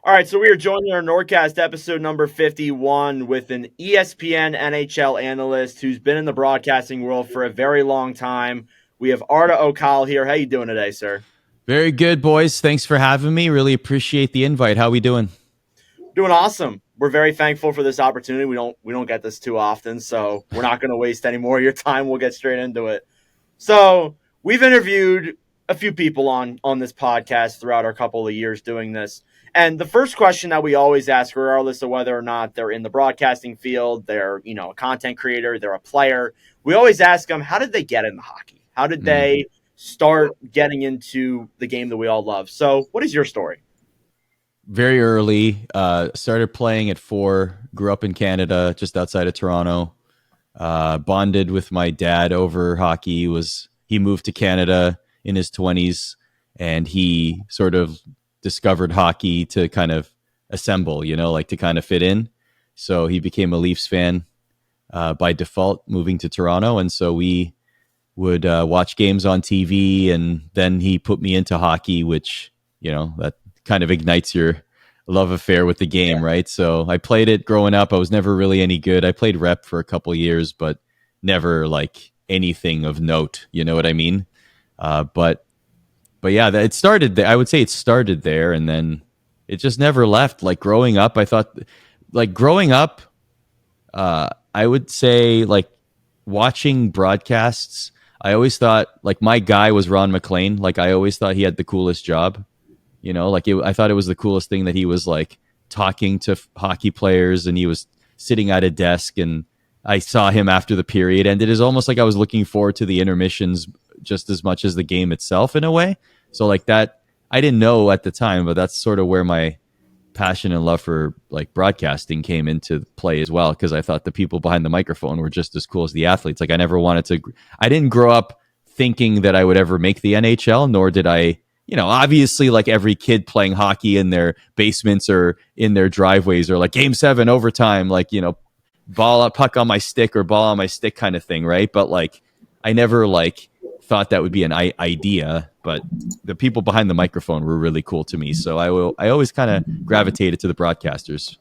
All right, so we are joining our NordCast episode number 51 with an ESPN NHL analyst who's been in the broadcasting world for a very long time. We have Arda Öcal here. How you doing today, sir? Very good, boys. Thanks for having me. Really appreciate the invite. How we doing? Doing awesome. We're very thankful for this opportunity. We don't get this too often, so we're not going to waste any more of your time. We'll get straight into it. So we've interviewed a few people on this podcast throughout our couple of years doing this. And the first question that we always ask, regardless of whether or not they're in the broadcasting field, they're, a content creator, they're a player, we always ask them, how did they get into hockey? How did they start getting into the game that we all love? So what is your story? Very early. Started playing at 4, grew up in Canada, just outside of Toronto. Bonded with my dad over hockey. He moved to Canada in his 20s, and he sort of discovered hockey to kind of assemble, to kind of fit in. So he became a Leafs fan by default, moving to Toronto. And so we would watch games on TV, and then he put me into hockey, which, that kind of ignites your love affair with the game, right? So I played it growing up. I was never really any good. I played rep for a couple of years, but never like anything of note. You know what I mean? But yeah, it started there. I would say it started there, and then it just never left. Like growing up, I thought, I would say like watching broadcasts, I always thought like my guy was Ron McLean. Like I always thought he had the coolest job. I thought it was the coolest thing that he was like talking to hockey players, and he was sitting at a desk, and I saw him after the period, and it is almost like I was looking forward to the intermissions just as much as the game itself in a way. So like that, I didn't know at the time, but that's sort of where my passion and love for like broadcasting came into play as well. Cause I thought the people behind the microphone were just as cool as the athletes. Like I didn't grow up thinking that I would ever make the NHL, nor did I, obviously like every kid playing hockey in their basements or in their driveways or like game 7 overtime, like, ball up, puck on my stick or ball on my stick kind of thing. Right. But like, I never like thought that would be an idea, but the people behind the microphone were really cool to me. So I always kind of gravitated to the broadcasters.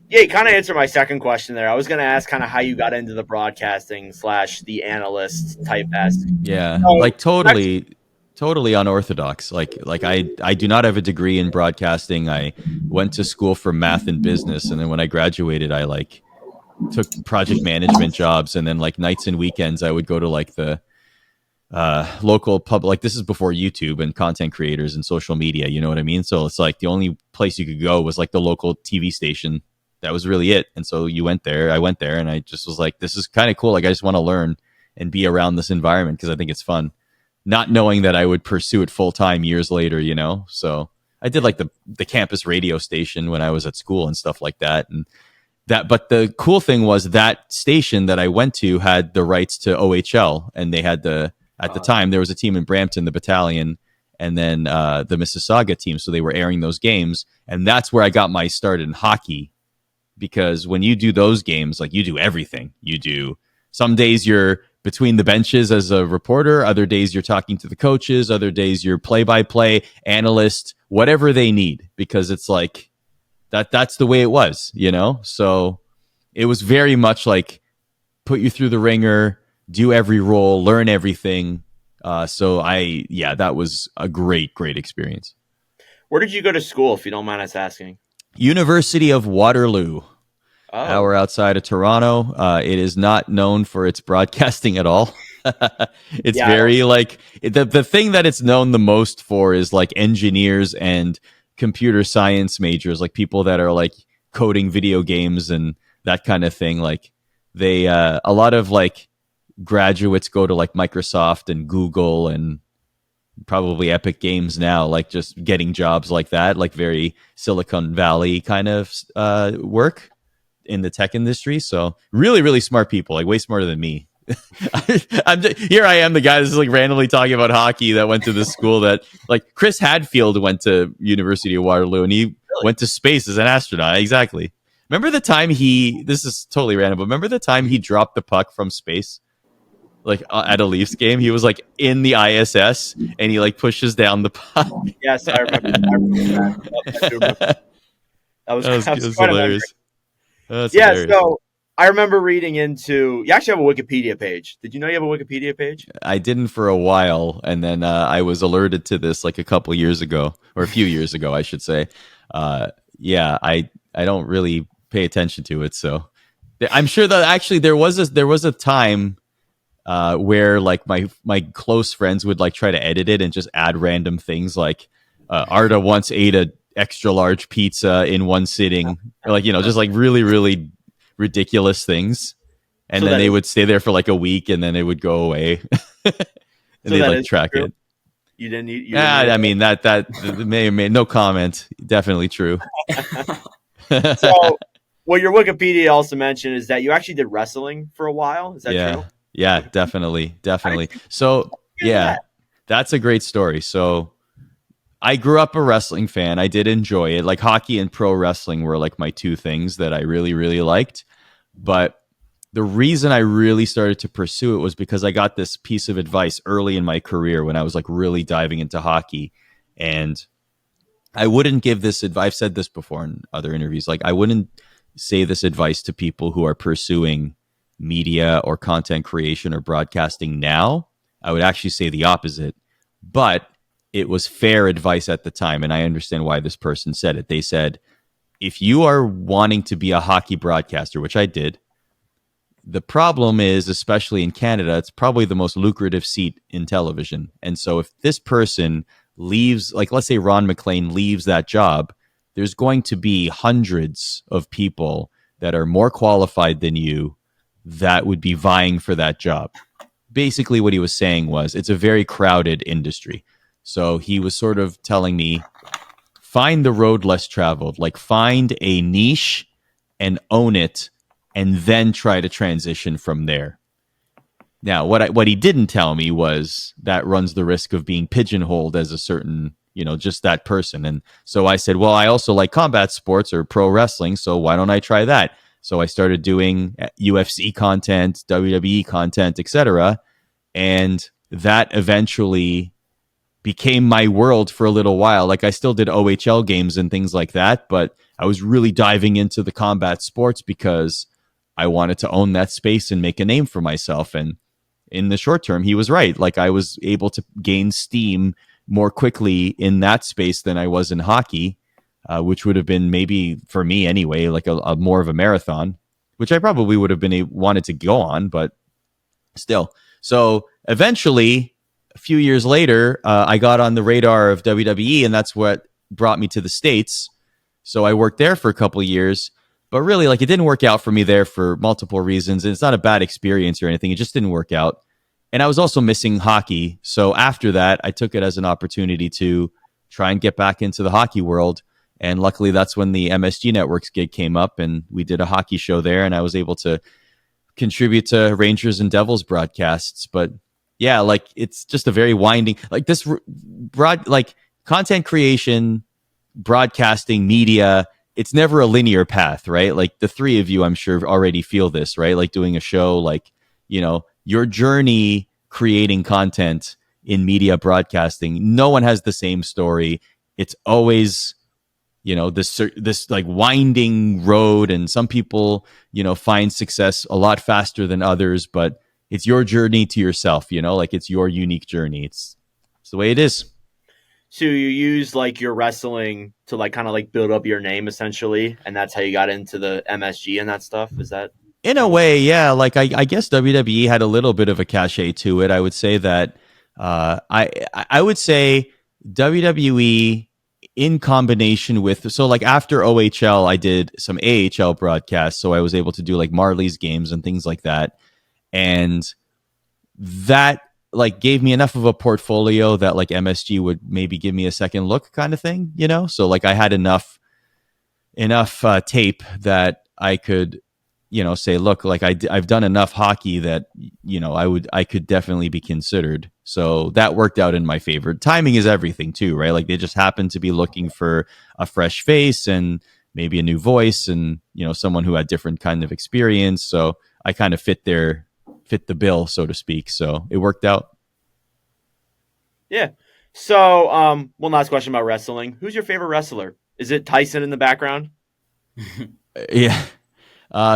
Yeah, you kind of answered my second question there. I was going to ask kind of how you got into the broadcasting / the analyst type ask. Yeah, like totally unorthodox. Like I do not have a degree in broadcasting. I went to school for math and business, and then when I graduated, I like took project management jobs, and then like nights and weekends I would go to like the local pub. Like this is before YouTube and content creators and social media, you know what I mean? So it's like the only place you could go was like the local TV station. That was really it. And so I went there, and I just was like, this is kind of cool. Like I just want to learn and be around this environment because I think it's fun, not knowing that I would pursue it full time years later, So I did like the campus radio station when I was at school and stuff like that. But the cool thing was that station that I went to had the rights to OHL, and they had at the time there was a team in Brampton, the Battalion, and then the Mississauga team. So they were airing those games, and that's where I got my start in hockey. Because when you do those games, like you do everything. You do some days you're between the benches as a reporter, other days you're talking to the coaches, other days you're play-by-play analyst, whatever they need, because it's like that's the way it was, So it was very much like put you through the ringer, do every role, learn everything. That was a great experience. Where did you go to school, if you don't mind us asking? University of Waterloo. Hour outside of Toronto. It is not known for its broadcasting at all. It's very like the thing that it's known the most for is like engineers and computer science majors, like people that are like coding video games and that kind of thing. Like they, a lot of like graduates go to like Microsoft and Google and probably Epic Games now, like just getting jobs like that, like very Silicon Valley kind of work in the tech industry. So really smart people, like way smarter than me. Here I am, the guy that's like randomly talking about hockey that went to this school that like Chris Hadfield went to University of Waterloo, and he went to space as an astronaut. Exactly. Remember the time this is totally random, but remember the time he dropped the puck from space? like at a Leafs game. He was like in the ISS, and he like pushes down the puck. Yes, I remember. I remember that. Yep, I do remember. That It was was quite a memory. hilarious. That's Yeah, hilarious. so I remember reading into. You actually have a Wikipedia page. Did you know you have a Wikipedia page? I didn't for a while, and then I was alerted to this like a couple years ago, or a few years ago, I should say. Yeah, I don't really pay attention to it, so I'm sure that actually there was a time where like my close friends would like try to edit it and just add random things like Arda once ate a extra large pizza in one sitting, or like just like really ridiculous things, and So then that they is would stay there for like a week and then it would go away. And so they'd that like is track true. it. You didn't eat I mean that may or may no comment. Definitely true. it. So what your Wikipedia also mentioned is that you actually did wrestling for a while. Is that Yeah. true? Yeah, Okay. definitely. How did Definitely. you So, get into yeah, that? that's a great story. So, I grew up a wrestling fan. I did enjoy it. Like hockey and pro wrestling were like my two things that I really liked. But the reason I really started to pursue it was because I got this piece of advice early in my career when I was like really diving into hockey. And I wouldn't give this advice. I've said this before in other interviews. Like, I wouldn't say this advice to people who are pursuing media or content creation or broadcasting now. I would actually say the opposite. But it was fair advice at the time. And I understand why this person said it. They said, if you are wanting to be a hockey broadcaster, which I did, the problem is, especially in Canada, it's probably the most lucrative seat in television. And so if this person leaves, like let's say Ron McLean leaves that job, there's going to be hundreds of people that are more qualified than you that would be vying for that job. Basically, what he was saying was it's a very crowded industry. So he was sort of telling me, find the road less traveled, like find a niche and own it, and then try to transition from there. Now, what he didn't tell me was that runs the risk of being pigeonholed as a certain, just that person. And so I said, well, I also like combat sports or pro wrestling, so why don't I try that? So I started doing UFC content, WWE content, etc., and that eventually became my world for a little while. Like I still did OHL games and things like that, but I was really diving into the combat sports because I wanted to own that space and make a name for myself. And in the short term, he was right. Like I was able to gain steam more quickly in that space than I was in hockey, which would have been maybe for me anyway, like a more of a marathon, which I probably would have been wanted to go on, but still. So eventually, a few years later, I got on the radar of WWE, and that's what brought me to the States. So I worked there for a couple of years, but really, like, it didn't work out for me there for multiple reasons. And it's not a bad experience or anything. It just didn't work out. And I was also missing hockey. So after that, I took it as an opportunity to try and get back into the hockey world. And luckily, that's when the MSG Networks gig came up, and we did a hockey show there, and I was able to contribute to Rangers and Devils broadcasts. But yeah, like it's just a very winding, like this like content creation, broadcasting, media. It's never a linear path, right? Like the three of you, I'm sure already feel this, right? Like doing a show, like, your journey creating content in media broadcasting, no one has the same story. It's always this like winding road, and some people find success a lot faster than others, but it's your journey to yourself, like it's your unique journey. It's the way it is. So you use like your wrestling to like kind of like build up your name essentially, and that's how you got into the MSG and that stuff. Is that In a kind of way, yeah. Like I guess WWE had a little bit of a cachet to it. I would say that I would say WWE in combination with, so like after OHL, I did some AHL broadcasts, so I was able to do like Marley's games and things like that, and that like gave me enough of a portfolio that like MSG would maybe give me a second look kind of thing, So like I had enough tape that I could say, look, like I've done enough hockey that I could definitely be considered. So that worked out in my favor. Timing is everything too, right? Like they just happened to be looking for a fresh face and maybe a new voice, and someone who had different kind of experience. So I kind of fit there fit the bill, so to speak. So it worked out. Yeah. So, one last question about wrestling. Who's your favorite wrestler? Is it Tyson in the background? Yeah.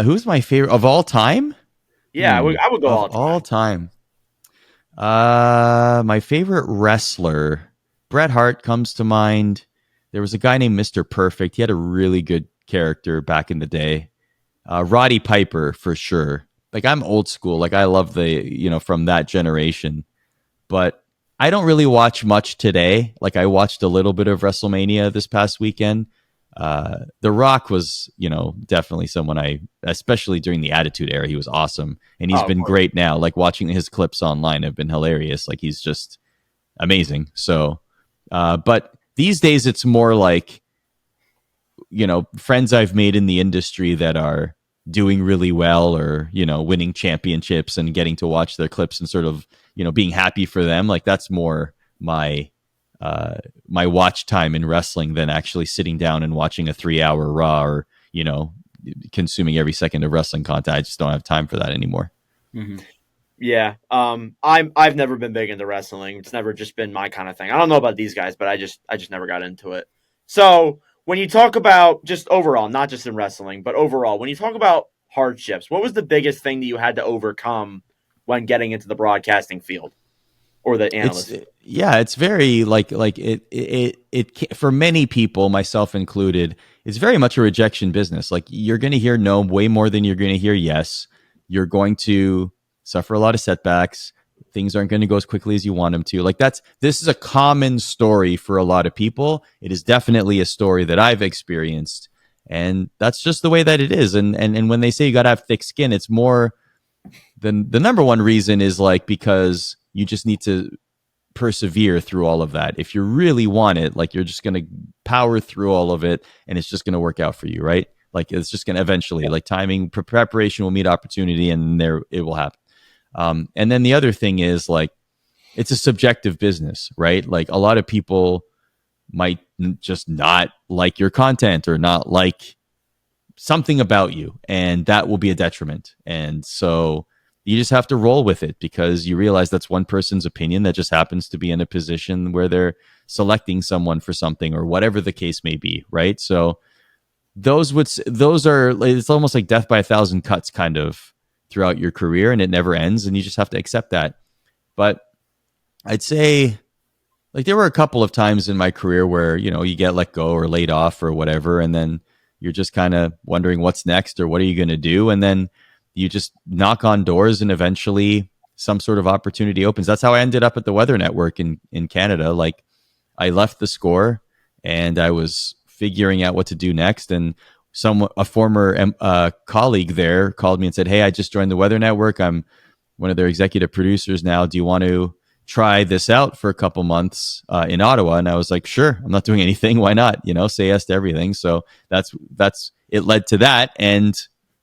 Who's my favorite of all time? Yeah, I would go Of all all time. time. My favorite wrestler, Bret Hart comes to mind. There was a guy named Mr. Perfect. He had a really good character back in the day. Roddy Piper for sure. Like I'm old school. Like I love from that generation. But I don't really watch much today. Like I watched a little bit of WrestleMania this past weekend. The Rock was, definitely someone especially during the Attitude Era, he was awesome, and he's Oh, of been course. great now. Like watching his clips online have been hilarious. Like he's just amazing. So, but these days it's more like friends I've made in the industry that are doing really well or winning championships and getting to watch their clips and sort of being happy for them. Like that's more my watch time in wrestling than actually sitting down and watching a 3-hour Raw or consuming every second of wrestling content. I just don't have time for that anymore. Mm-hmm. Yeah. I've never been big into wrestling. It's never just been my kind of thing. I don't know about these guys, but I just never got into it. So when you talk about just overall, not just in wrestling, but overall, when you talk about hardships, what was the biggest thing that you had to overcome when getting into the broadcasting field or the analyst? It's very like it for many people, myself included, it's very much a rejection business. Like you're going to hear no way more than you're going to hear yes. You're going to suffer a lot of setbacks. Things aren't going to go as quickly as you want them to. Like this is a common story for a lot of people. It is definitely a story that I've experienced, and that's just the way that it is. And when they say you got to have thick skin, it's more than the number one reason is like because you just need to persevere through all of that. If you really want it, like you're just going to power through all of it and it's just going to work out for you, right? Like it's just going to eventually, like timing, preparation will meet opportunity and there it will happen. And then the other thing is like, it's a subjective business, right? Like a lot of people might just not like your content or not like something about you, and that will be a detriment. And so you just have to roll with it because you realize that's one person's opinion that just happens to be in a position where they're selecting someone for something or whatever the case may be, right? So those are it's almost like death by a thousand cuts kind of throughout your career, and it never ends, and you just have to accept that. But I'd say like there were a couple of times in my career where you get let go or laid off or whatever, and then you're just kind of wondering what's next or what are you going to do, and then you just knock on doors and eventually some sort of opportunity opens. That's how I ended up at the Weather Network in Canada. Like I left the score and I was figuring out what to do next, and a former colleague there called me and said, "Hey, I just joined the Weather Network. I'm one of their executive producers now. Do you want to try this out for a couple months in Ottawa?" And I was like, "Sure, I'm not doing anything. Why not? Say yes to everything." So that's it led to that. And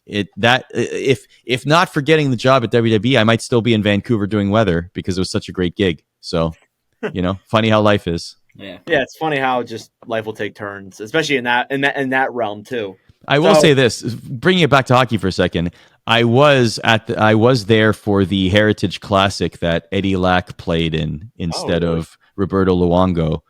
if not for getting the job at WWE, I might still be in Vancouver doing weather because it was such a great gig. So, funny how life is. Yeah. Yeah, it's funny how just life will take turns, especially in that realm too. I will say this, bringing it back to hockey for a second. I was there for the Heritage Classic that Eddie Lack played in instead of Roberto Luongo.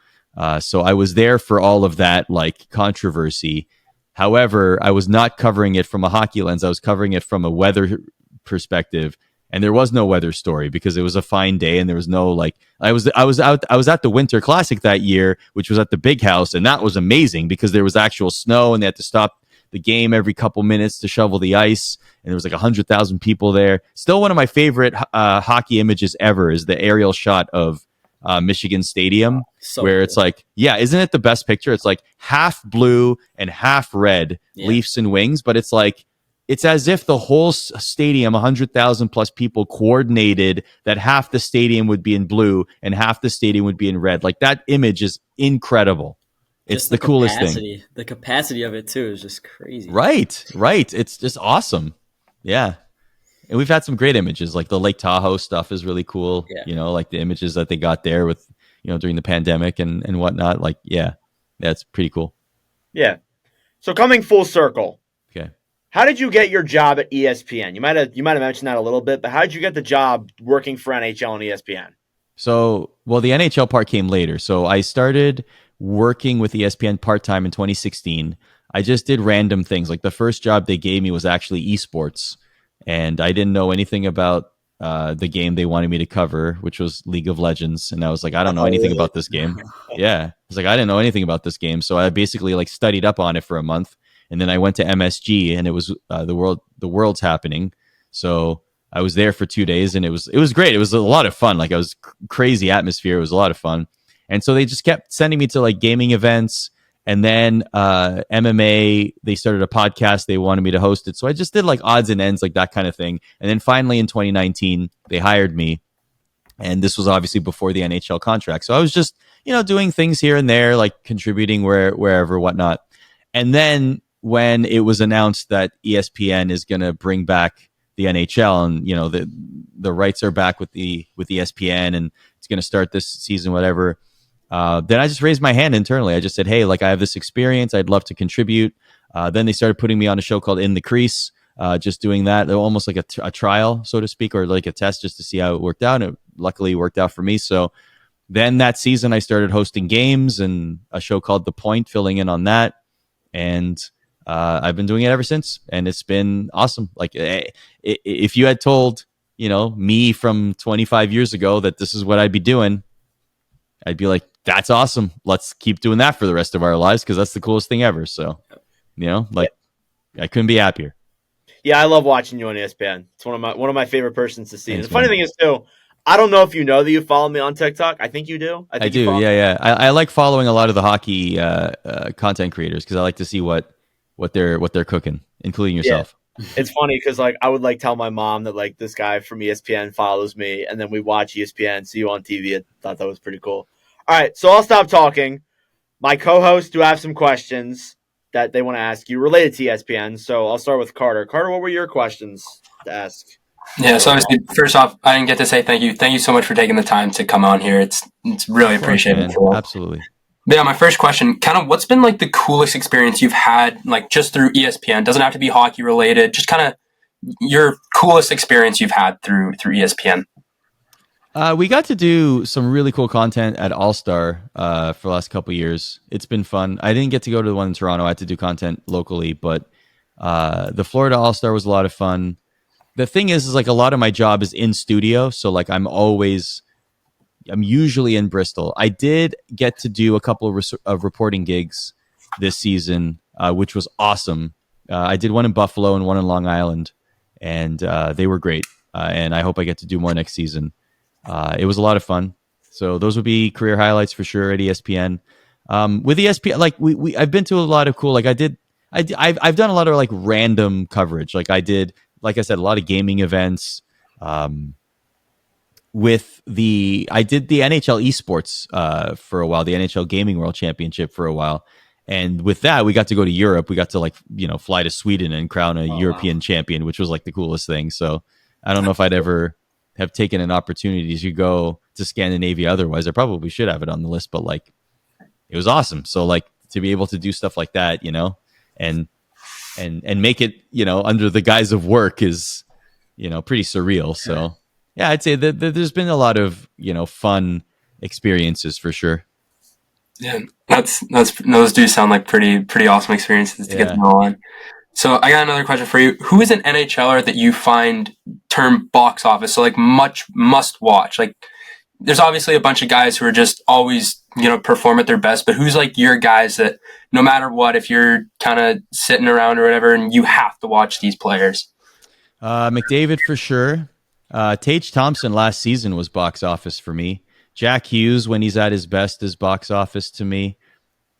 So I was there for all of that like controversy. However, I was not covering it from a hockey lens. I was covering it from a weather perspective, and there was no weather story because it was a fine day and there was no like I was at the Winter Classic that year, which was at the Big House, and that was amazing because there was actual snow and they had to stop the game every couple minutes to shovel the ice, and there was like 100,000 people there. Still, one of my favorite hockey images ever is the aerial shot of Michigan Stadium, where it's like, yeah, isn't it the best picture? It's like half blue and half red, Leafs and Wings, but it's like it's as if the whole stadium, 100,000 plus people, coordinated that half the stadium would be in blue and half the stadium would be in red. Like that image is incredible. It's the coolest thing. The capacity of it too is just crazy. Right. It's just awesome. Yeah. And we've had some great images, like the Lake Tahoe stuff is really cool. Yeah. Like the images that they got there with, during the pandemic and whatnot. Like, yeah, that's pretty cool. Yeah. So coming full circle. Okay. how did you get your job at ESPN? You might have mentioned that a little bit, but how did you get the job working for NHL and ESPN? So, well, the NHL part came later. So I started working with ESPN part time in 2016. I just did random things. Like the first job they gave me was actually esports, and I didn't know anything about the game they wanted me to cover, which was League of Legends. And I was like, I don't know anything about this game. Yeah, I was like, I didn't know anything about this game, so I basically like studied up on it for a month, and then I went to MSG, and it was the world's happening. So I was there for 2 days, and it was great. It was a lot of fun. Like I was crazy atmosphere. It was a lot of fun, and so they just kept sending me to like gaming events, and then MMA. They started a podcast. They wanted me to host it, so I just did like odds and ends, like that kind of thing. And then finally in 2019, they hired me, and this was obviously before the NHL contract. So I was just doing things here and there, like contributing wherever, whatnot. And then when it was announced that ESPN is going to bring back the NHL, and the rights are back with ESPN, and it's going to start this season, whatever. Then I just raised my hand internally. I just said, hey, like I have this experience. I'd love to contribute. Then they started putting me on a show called In the Crease, just doing that, almost like a trial, so to speak, or like a test just to see how it worked out. And it luckily worked out for me. So then that season I started hosting games and a show called The Point, filling in on that. And I've been doing it ever since, and it's been awesome. Like if you had told me from 25 years ago that this is what I'd be doing, I'd be like, that's awesome. Let's keep doing that for the rest of our lives, because that's the coolest thing ever. So I couldn't be happier. Yeah, I love watching you on ESPN. It's one of my favorite persons to see. Thanks, and the funny thing is too, I don't know if you know that you follow me on TikTok. I think you do. I do. Yeah. I like following a lot of the hockey content creators, because I like to see what they're cooking, including yourself. Yeah. It's funny because like I would like tell my mom that like this guy from ESPN follows me, and then we watch ESPN, see you on TV. I thought that was pretty cool. All right, so I'll stop talking. My co-hosts do have some questions that they want to ask you related to ESPN. So I'll start with Carter. Carter, what were your questions to ask? Yeah, so obviously, first off, I didn't get to say thank you. Thank you so much for taking the time to come on here. It's really appreciated. Absolutely. But yeah, my first question, kind of what's been like the coolest experience you've had, like just through ESPN? Doesn't have to be hockey related, just kind of your coolest experience you've had through ESPN. We got to do some really cool content at All-Star for the last couple of years. It's been fun. I didn't get to go to the one in Toronto. I had to do content locally, but the Florida All-Star was a lot of fun. The thing is like a lot of my job is in studio, so like I'm usually in Bristol. I did get to do a couple of reporting gigs this season, which was awesome. I did one in Buffalo and one in Long Island, and they were great. And I hope I get to do more next season. It was a lot of fun. So those would be career highlights for sure at ESPN. With ESPN, like I've been to a lot of cool. Like I've done a lot of like random coverage. Like I did, like I said, a lot of gaming events. I did the NHL esports for a while, the NHL Gaming World Championship for a while. And with that, we got to go to Europe. We got to fly to Sweden and crown a European champion, which was like the coolest thing. So I don't know if I'd ever have taken an opportunity to go to Scandinavia. Otherwise, I probably should have it on the list, but like, it was awesome. So like to be able to do stuff like that, and make it, under the guise of work is, pretty surreal. So yeah, I'd say that there's been a lot of, fun experiences for sure. Yeah, those do sound like pretty awesome experiences to get to know on. So I got another question for you. Who is an NHLer that you find term box office, so like much must watch? Like there's obviously a bunch of guys who are just always, perform at their best, but who's like your guys that no matter what, if you're kind of sitting around or whatever and you have to watch these players? McDavid for sure. Tage Thompson last season was box office for me. Jack Hughes, when he's at his best, is box office to me.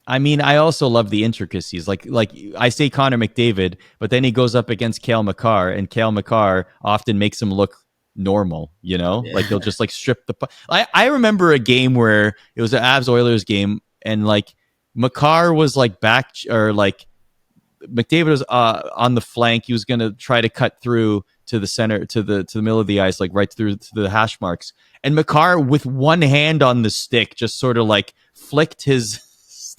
I mean, I also love the intricacies. Like I say Connor McDavid, but then he goes up against Cale Makar, and Cale Makar often makes him look normal, Yeah. Like he'll just like strip the... I remember a game where it was an Avs-Oilers game, and like Makar was like back, or like McDavid was on the flank. He was going to try to cut through to the center, to the middle of the ice, like right through to the hash marks. And Makar, with one hand on the stick, just sort of like flicked his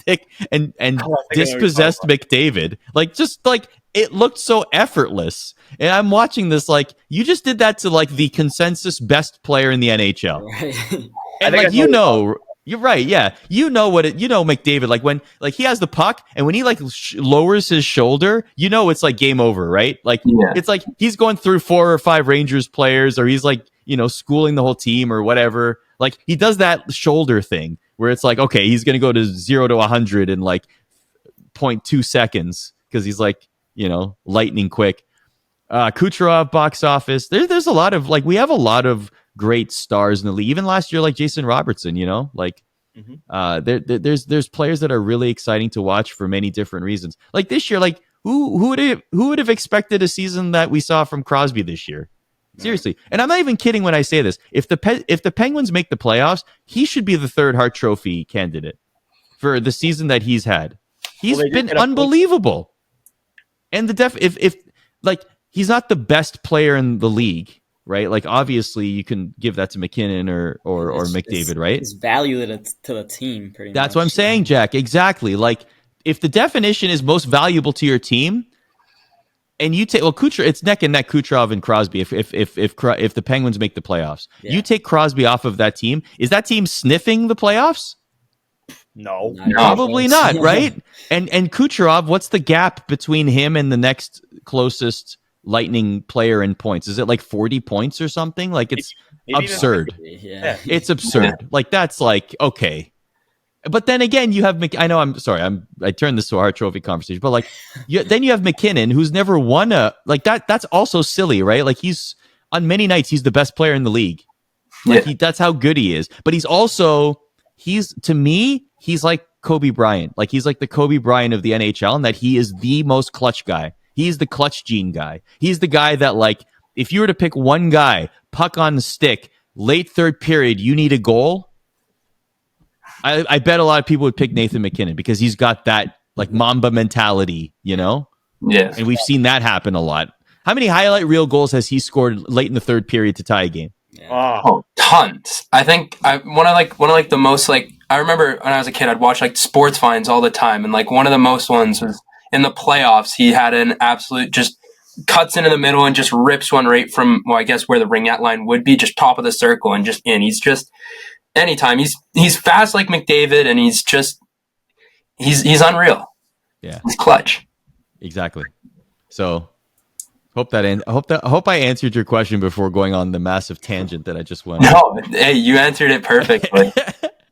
lunatic and Oh, I think I know what you're dispossessed talking McDavid. Like just like it looked so effortless. And I'm watching this like you just did that to like the consensus best player in the NHL. Right. And think I like know what you're talking you're right, yeah. You know McDavid like when like he has the puck and when he like lowers his shoulder, you know it's like game over, right? Like Yeah. it's like he's going through 4 or 5 Rangers players or he's like, schooling the whole team or whatever. Like he does that shoulder thing where it's like, okay, he's going to go to 0 to 100 in like 0.2 seconds cuz he's like, lightning quick. Kucherov box office. There's a lot of like we have a lot of great stars in the league. Even last year, like Jason Robertson, like there's players that are really exciting to watch for many different reasons. Like this year, like who would have expected a season that we saw from Crosby this year? Seriously, and I'm not even kidding when I say this. If the Penguins make the playoffs, he should be the third Hart Trophy candidate for the season that he's had. He's been unbelievable. And if like he's not the best player in the league, right? Like obviously you can give that to McKinnon or McDavid, right? It's value to the team, pretty much. That's what I'm saying, Jack. Exactly. Like if the definition is most valuable to your team, and you take it's neck and neck Kucherov and Crosby. If the Penguins make the playoffs, you take Crosby off of that team. Is that team sniffing the playoffs? No, probably not, right? And Kucherov, what's the gap between him and the next closest Lightning player in points? Is it like 40 points or something? Like it's absurd. Yeah. It's absurd. Like that's like okay. But then again, you have I know I'm sorry, I turned this to a Hart Trophy conversation, but like then you have McKinnon who's never won a like that's also silly, right? Like he's on many nights he's the best player in the league. Like that's how good he is. But to me, he's like Kobe Bryant. Like he's like the Kobe Bryant of the NHL and that he is the most clutch guy. He's the clutch gene guy. He's the guy that like if you were to pick one guy, puck on the stick, late third period, you need a goal. I bet a lot of people would pick Nathan McKinnon because he's got that like Mamba mentality, Yeah. And we've seen that happen a lot. How many highlight reel goals has he scored late in the third period to tie a game? Yeah. Oh, tons. I think one of the most like I remember when I was a kid, I'd watch like sports finds all the time, and like one of the most ones was in the playoffs. He had an absolute just cuts into the middle and just rips one right from I guess where the ring out line would be, just top of the circle and just in. He's just anytime he's fast like McDavid, and he's unreal. Yeah, he's clutch. Exactly. So. Hope I answered your question before going on the massive tangent that I just went on. No, hey, you answered it perfectly.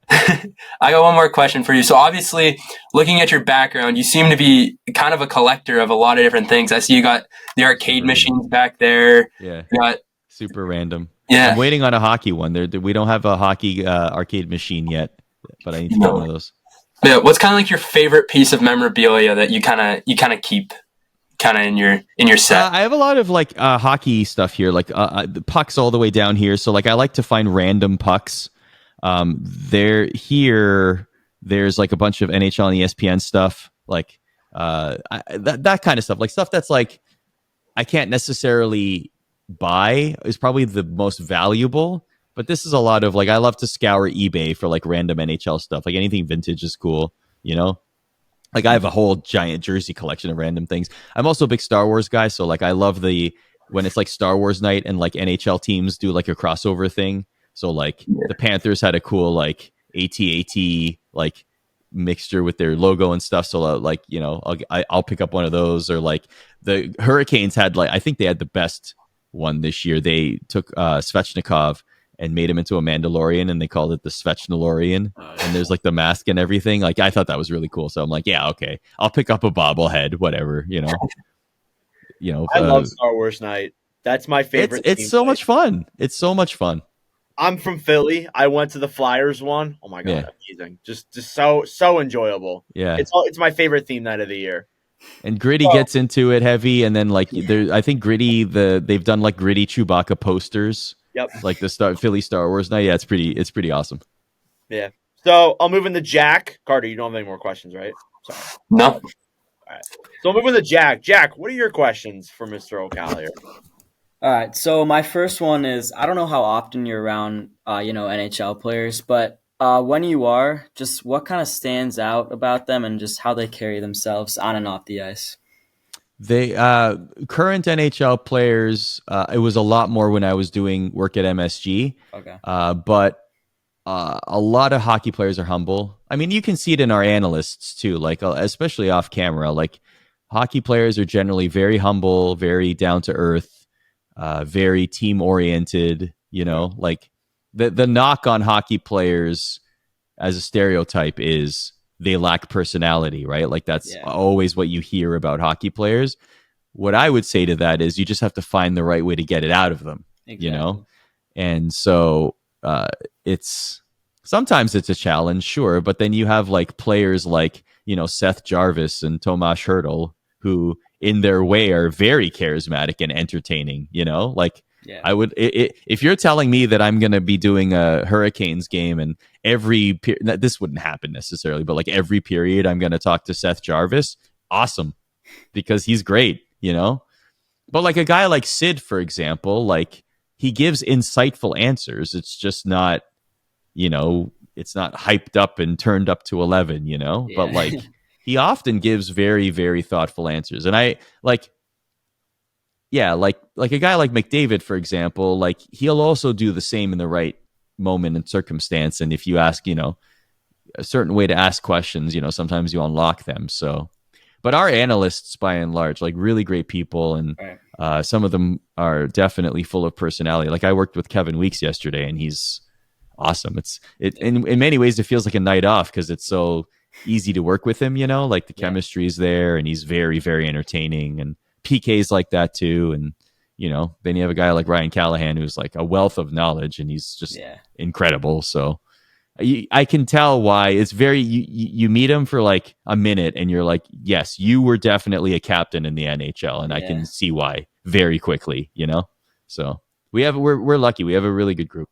I got one more question for you. So obviously, looking at your background, you seem to be kind of a collector of a lot of different things. I see you got the arcade machines back there. Yeah, you got super random. Yeah, I'm waiting on a hockey one. We don't have a hockey arcade machine yet, but I need to get one of those. Yeah, what's kind of like your favorite piece of memorabilia that you kind of keep? Kind of in your set. I have a lot of like hockey stuff here, like the pucks all the way down here. So like I like to find random pucks. There's like a bunch of NHL and ESPN stuff, like that kind of stuff, like stuff that's like I can't necessarily buy is probably the most valuable. But this is a lot of like I love to scour eBay for like random NHL stuff, like anything vintage is cool, Like I have a whole giant jersey collection of random things. I'm also a big Star Wars guy, so like I love when it's like Star Wars night and like NHL teams do like a crossover thing. So like the Panthers had a cool like AT-AT like mixture with their logo and stuff. So like I'll pick up one of those. Or like the Hurricanes had I think they had the best one this year. They took Svechnikov and made him into a Mandalorian, and they called it the Svechnalorian. And there's like the mask and everything. Like I thought that was really cool. So I'm like, yeah, okay, I'll pick up a bobblehead, whatever, I love Star Wars night. That's my favorite. It's so much fun. It's so much fun. I'm from Philly. I went to the Flyers one. Oh my god, amazing! Just so enjoyable. Yeah, it's my favorite theme night of the year. And Gritty gets into it heavy, and then like I think Gritty they've done like Gritty Chewbacca posters. Yep. Like the Philly Star Wars night. Yeah, it's pretty awesome. Yeah. So I'll move into Jack. Carter, you don't have any more questions, right? Sorry. No. All right. So I'll move into Jack. Jack, what are your questions for Mr. Öcal here? All right. So my first one is I don't know how often you're around, NHL players, but When you are, just what kind of stands out about them and just how they carry themselves on and off the ice? They current NHL players. It was a lot more when I was doing work at MSG, Okay. but a lot of hockey players are humble. I mean, you can see it in our analysts too, like especially off camera. Like hockey players are generally very humble, very down to earth, very team oriented. You know, like the knock on hockey players as a stereotype is they lack personality, right? Like that's Yeah. always what you hear about hockey players. What I would say to that is you just have to find the right way to get it out of them, Exactly. you know? And so it's sometimes it's a challenge, sure, but then you have like players like, you know, Seth Jarvis and Tomas Hertl who in their way are very charismatic and entertaining, you know? Like Yeah. I would if you're telling me that I'm going to be doing a Hurricanes game and this wouldn't happen necessarily, but like every period I'm going to talk to Seth Jarvis, awesome, because he's great, you know? But like a guy like Sid, for example, like he gives insightful answers. It's just not, you know, it's not hyped up and turned up to 11, you know? Yeah. But like he often gives very, very thoughtful answers. And I like, yeah, like a guy like McDavid, for example, like he'll also do the same in the right moment and circumstance. And if you ask, you know, a certain way to ask questions, you know, sometimes you unlock them. So, but our analysts, by and large, like really great people, and Right. some of them are definitely full of personality. Like I worked with Kevin Weeks yesterday, and he's awesome. In many ways it feels like a night off because it's so easy to work with him. You know, like the chemistry is there, and he's very very entertaining, and PK's like that too, and you know, then you have a guy like Ryan Callahan who's like a wealth of knowledge, and he's just incredible. So I can tell why it's very you meet him for like a minute and you're like, yes, you were definitely a captain in the NHL, and I can see why very quickly, you know. So we're lucky, we have a really good group.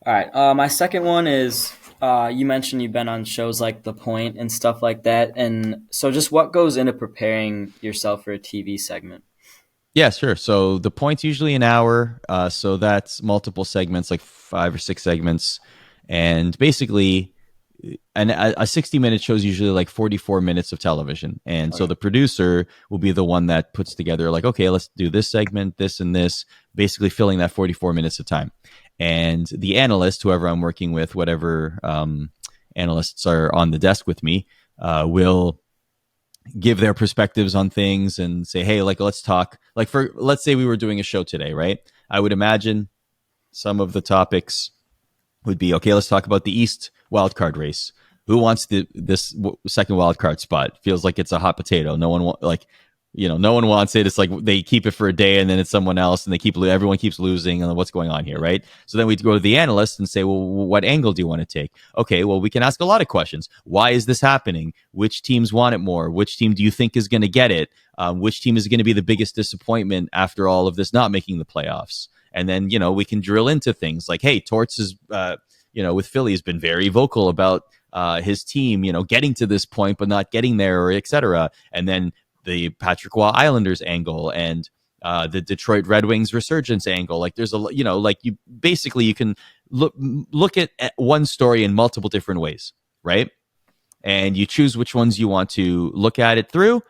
All right. My second one is you mentioned you've been on shows like The Point and stuff like that, and so just what goes into preparing yourself for a TV segment? Yeah, sure. So the Point's usually an hour. So that's multiple segments, like 5 or 6 segments. And basically, a 60-minute show is usually like 44 minutes of television. And so the producer will be the one that puts together, like, okay, let's do this segment, this and this, basically filling that 44 minutes of time. And the analyst, whoever I'm working with, whatever analysts are on the desk with me, will give their perspectives on things and say, hey, like, let's talk. Like, let's say we were doing a show today, right? I would imagine some of the topics would be, okay, let's talk about the East wildcard race. Who wants this second wildcard spot? Feels like it's a hot potato. No one no one wants it. It's like they keep it for a day and then it's someone else, and everyone keeps losing. And what's going on here, right? So then we'd go to the analyst and say, well, what angle do you want to take? Okay, well, we can ask a lot of questions. Why is this happening? Which teams want it more? Which team do you think is going to get it? Which team is going to be the biggest disappointment after all of this not making the playoffs? And then, you know, we can drill into things like, hey, Torts is, with Philly has been very vocal about his team, you know, getting to this point, but not getting there, or et cetera. And then the Patrick Waugh Islanders angle and the Detroit Red Wings resurgence angle. Like there's you can look at one story in multiple different ways, right? And you choose which ones you want to look at it through,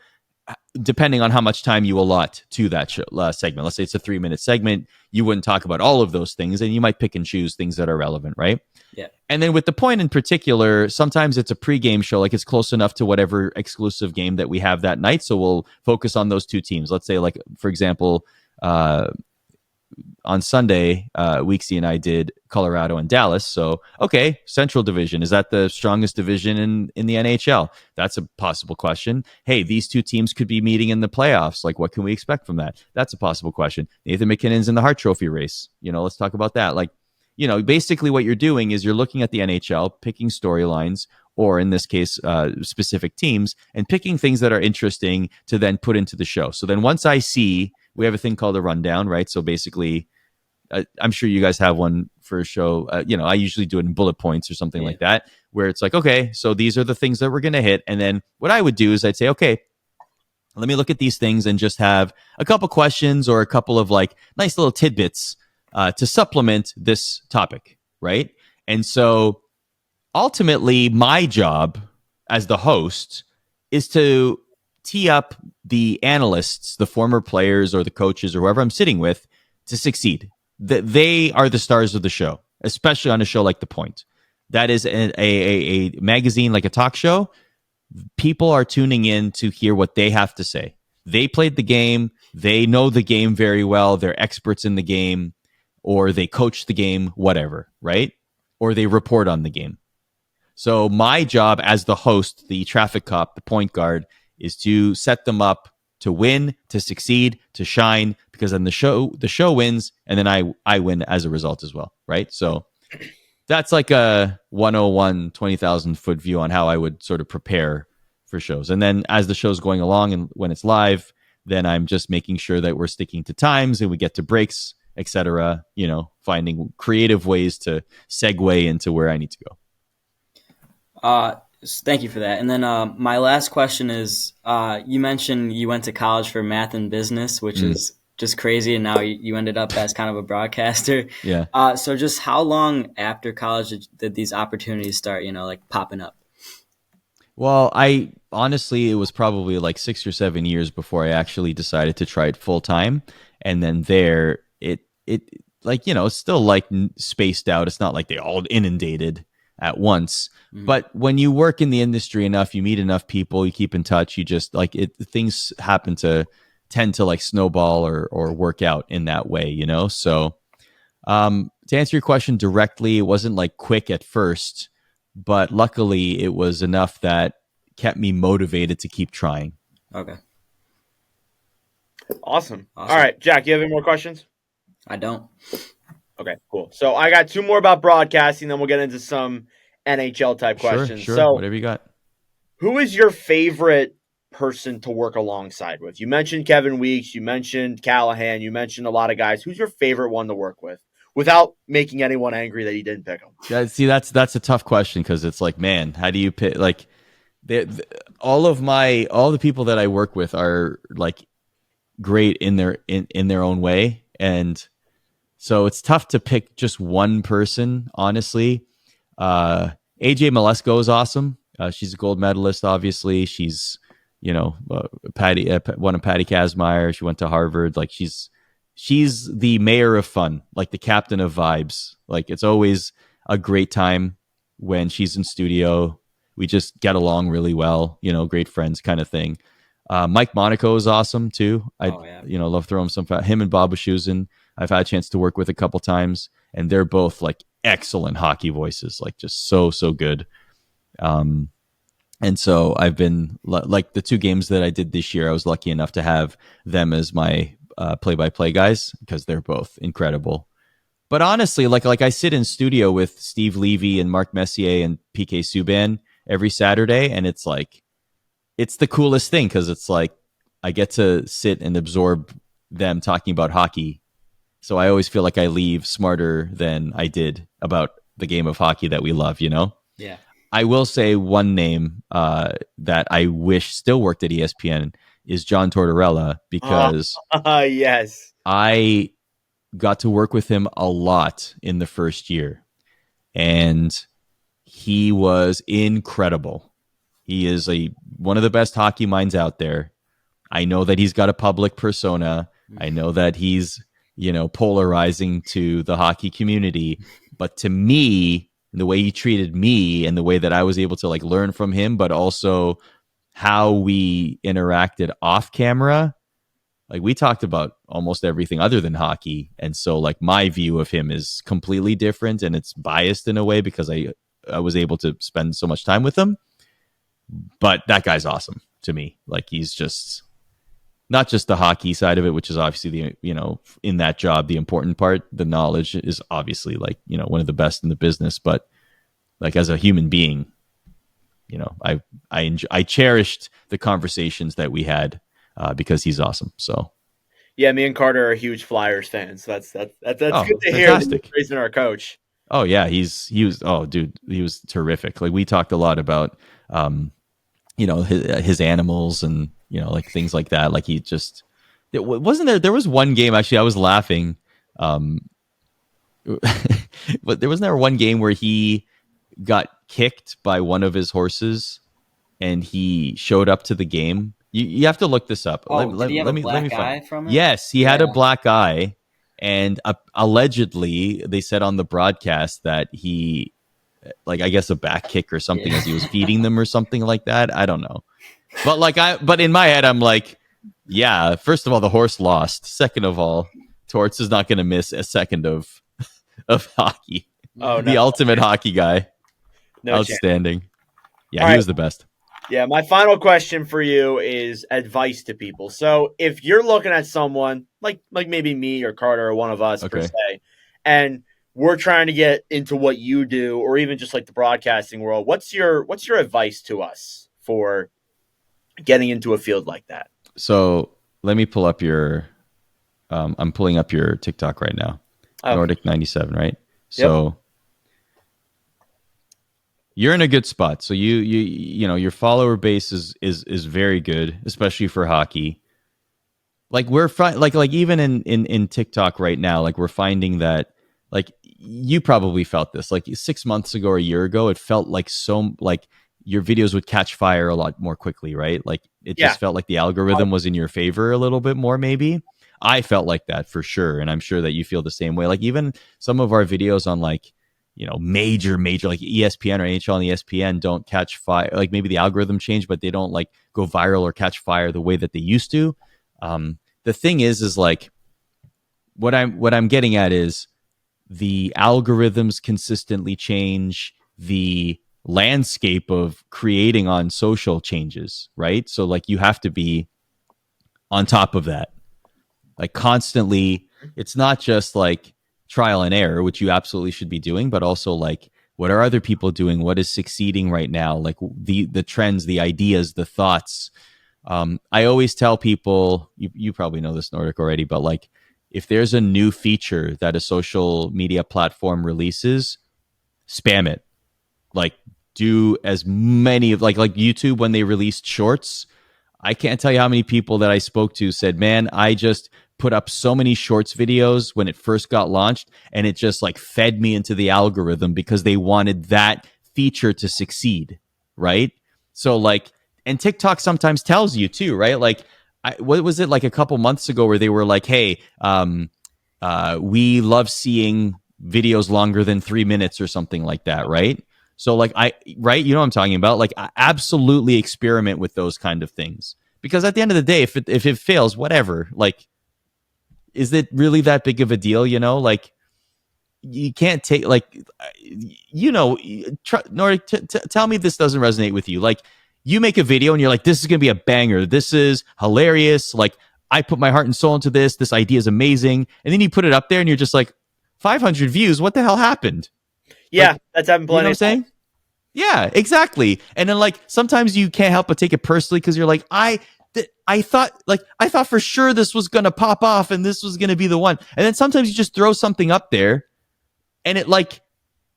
depending on how much time you allot to that segment. Let's say it's a 3-minute segment. You wouldn't talk about all of those things, and you might pick and choose things that are relevant, right? Yeah. And then with The Point in particular, sometimes it's a pregame show, like it's close enough to whatever exclusive game that we have that night. So we'll focus on those two teams. Let's say, like, for example, on Sunday, Weeksy and I did Colorado and Dallas. So, okay, Central Division, is that the strongest division in the NHL? That's a possible question. Hey, these two teams could be meeting in the playoffs. Like, what can we expect from that? That's a possible question. Nathan McKinnon's in the Hart Trophy race. You know, let's talk about that. Like, you know, basically what you're doing is you're looking at the NHL, picking storylines, or in this case, specific teams, and picking things that are interesting to then put into the show. So then once I see, we have a thing called a rundown, right? So basically, I'm sure you guys have one for a show. I usually do it in bullet points or something like that, where it's like, okay, so these are the things that we're going to hit. And then what I would do is I'd say, okay, let me look at these things and just have a couple questions or a couple of like nice little tidbits to supplement this topic, right? And so ultimately, my job as the host is to tee up the analysts, the former players or the coaches or whoever I'm sitting with to succeed. They are the stars of the show, especially on a show like The Point. That is a magazine, like a talk show. People are tuning in to hear what they have to say. They played the game. They know the game very well. They're experts in the game, or they coach the game, whatever, right? Or they report on the game. So my job as the host, the traffic cop, the point guard, is to set them up to win, to succeed, to shine, because then the show wins, and then I win as a result as well, right? So that's like a 101, 20,000 foot view on how I would sort of prepare for shows. And then as the show's going along and when it's live, then I'm just making sure that we're sticking to times and we get to breaks, etc. Finding creative ways to segue into where I need to go. Thank you for that. And then my last question is, you mentioned you went to college for math and business, which is just crazy, and now you ended up as kind of a broadcaster. Yeah. So just how long after college did these opportunities start, like popping up? Well, I honestly, it was probably like 6 or 7 years before I actually decided to try it full time. And then it like, it's still like spaced out. It's not like they all inundated at once. But when you work in the industry enough, you meet enough people, you keep in touch, you just like things happen to tend to like snowball or work out in that way, So to answer your question directly, it wasn't like quick at first, but luckily it was enough that kept me motivated to keep trying. Okay. Awesome. All right, Jack, you have any more questions? I don't. Okay, cool. So I got two more about broadcasting, then we'll get into some NHL type questions. Sure, so whatever you got. Who is your favorite person to work alongside with? You mentioned Kevin Weeks, you mentioned Callahan, you mentioned a lot of guys. Who's your favorite one to work with without making anyone angry that you didn't pick him? Yeah, see, that's a tough question because it's like, man, how do you pick? Like, all the people that I work with are like great in their own way, and so it's tough to pick just one person, honestly. AJ Malesko is awesome. She's a gold medalist, obviously. She's, Patty, one of Patty Kazmaier. She went to Harvard. Like she's the mayor of fun, like the captain of vibes. Like it's always a great time when she's in studio. We just get along really well, great friends kind of thing. Mike Monaco is awesome too. I love throwing him and Bob Wischusen. I've had a chance to work with a couple times, and they're both like excellent hockey voices, like just so good. And so I've been like the two games that I did this year, I was lucky enough to have them as my play-by-play guys because they're both incredible. But honestly, like I sit in studio with Steve Levy and Mark Messier and PK Subban every Saturday, and it's like it's the coolest thing because it's like I get to sit and absorb them talking about hockey. So I always feel like I leave smarter than I did about the game of hockey that we love, Yeah. I will say one name that I wish still worked at ESPN is John Tortorella because yes, I got to work with him a lot in the first year, and he was incredible. He is one of the best hockey minds out there. I know that he's got a public persona. I know that he's, polarizing to the hockey community. But to me, the way he treated me and the way that I was able to like learn from him, but also how we interacted off camera, like we talked about almost everything other than hockey. And so like my view of him is completely different and it's biased in a way because I was able to spend so much time with him. But that guy's awesome to me. Like he's just not just the hockey side of it, which is obviously the, in that job, the important part. The knowledge is obviously like, one of the best in the business, but like as a human being, I cherished the conversations that we had because he's awesome. So yeah, me and Carter are huge Flyers fans. That's good to hear. Fantastic. Raising our coach. Oh yeah, he was terrific. Like we talked a lot about, his animals and like things like that. Like there was one game actually I was laughing. but there was never one game where he got kicked by one of his horses and he showed up to the game. You have to look this up. Oh, did he have a let me black find. eye from it? Yes, he had a black eye, and allegedly they said on the broadcast that he, like, I guess a back kick or something as he was feeding them or something like that. I don't know, but in my head I'm like, yeah. First of all, the horse lost. Second of all, Torts is not going to miss a second of hockey. Oh, The ultimate hockey guy. No Outstanding. chance. Yeah, All he right. was the best. Yeah, my final question for you is advice to people. So if you're looking at someone like maybe me or Carter or one of us per Okay. se, and we're trying to get into what you do, or even just like the broadcasting world, what's your advice to us for getting into a field like that? So let me pull up your. I'm pulling up your TikTok right now. Okay. Nordic 97, right? So you're in a good spot. So you know your follower base is very good, especially for hockey. Like we're like even in TikTok right now, like we're finding that, like, you probably felt this like 6 months ago or a year ago, it felt like your videos would catch fire a lot more quickly, right? Like it just felt like the algorithm was in your favor a little bit more, maybe. I felt like that for sure, and I'm sure that you feel the same way. Like even some of our videos on like, you know, major like ESPN or NHL and ESPN don't catch fire. Like maybe the algorithm changed, but they don't like go viral or catch fire the way that they used to. The thing is like what I'm getting at is the algorithms consistently change, the landscape of creating on social changes, right? So like you have to be on top of that, like constantly. It's not just like trial and error, which you absolutely should be doing, but also like what are other people doing, what is succeeding right now, like the trends, the ideas, the thoughts. I always tell people, you probably know this, Nordic, already, but like if there's a new feature that a social media platform releases, spam it. Like do as many of like YouTube when they released shorts. I can't tell you how many people that I spoke to said, man, I just put up so many shorts videos when it first got launched, and it just like fed me into the algorithm because they wanted that feature to succeed, right? So like, and TikTok sometimes tells you too, right? Like, what was it like a couple months ago where they were like, hey, we love seeing videos longer than 3 minutes or something like that, right? So like right, you know what I'm talking about? Like I absolutely experiment with those kind of things, because at the end of the day, if it fails, whatever, like, is it really that big of a deal? You know, like you can't take like, you know, Nordic, tell me this doesn't resonate with you. Like you make a video and you're like, this is going to be a banger. This is hilarious. Like I put my heart and soul into this. This idea is amazing. And then you put it up there and you're just like, 500 views. What the hell happened? Yeah, like, that's happened plenty. You know what I'm saying? Yeah, exactly. And then like sometimes you can't help but take it personally because you're like, I thought for sure this was gonna pop off and this was gonna be the one. And then sometimes you just throw something up there and it like